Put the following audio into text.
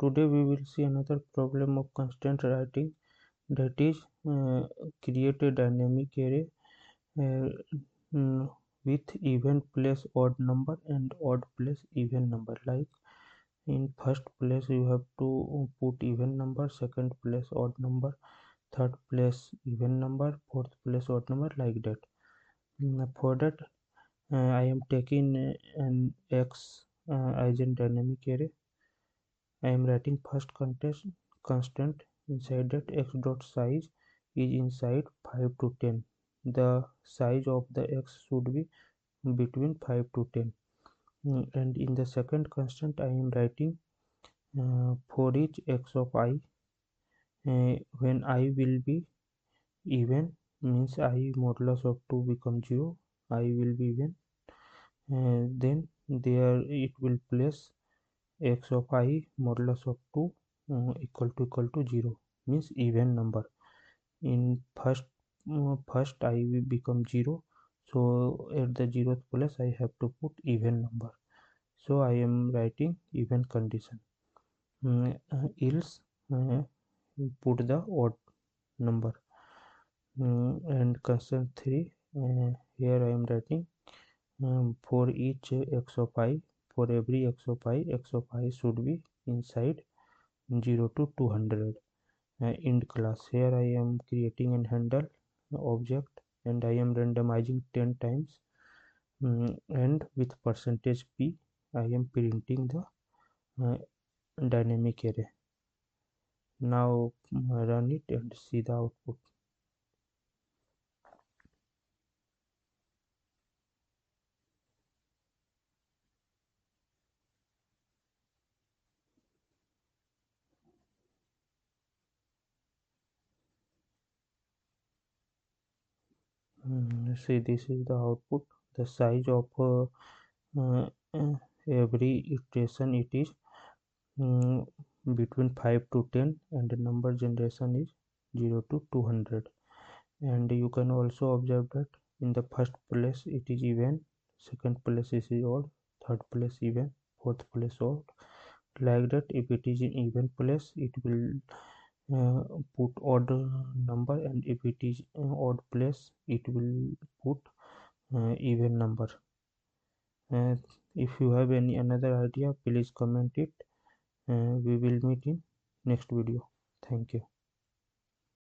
Today we will see another problem of constraint writing, that is create a dynamic array uh, with even place odd number and odd place even number. Like in first place you have to put even number, second place odd number, third place even number, fourth place odd number, like that. For that I am taking an x as a dynamic array. I am writing first constant inside that x dot size is inside 5 to 10. The size of the x should be between 5 to 10. And in the second constant I am writing for each x of I, when I will be even, means I modulus of 2 become 0, I will be even, then there it will place x of I modulus of 2 equal to 0, means even number. In first I will become 0, so at the 0th place I have to put even number, so I am writing even condition. Else put the odd number. And constraint 3, here I am writing for each x of I, for every x of I should be inside 0 to 200. Int class, here I am creating an handle object and I am randomizing 10 times, and with percentage p I am printing the dynamic array. Now run it and see the output. See, this is the output. The size of uh, every iteration, it is between 5 to 10, and the number generation is 0 to 200. And you can also observe that in the first place it is even, second place is odd, third place even, fourth place odd, like that. If it is in even place it will put odd number, and if it is odd place it will put even number. If you have any another idea, please comment it. We will meet in next video. Thank you.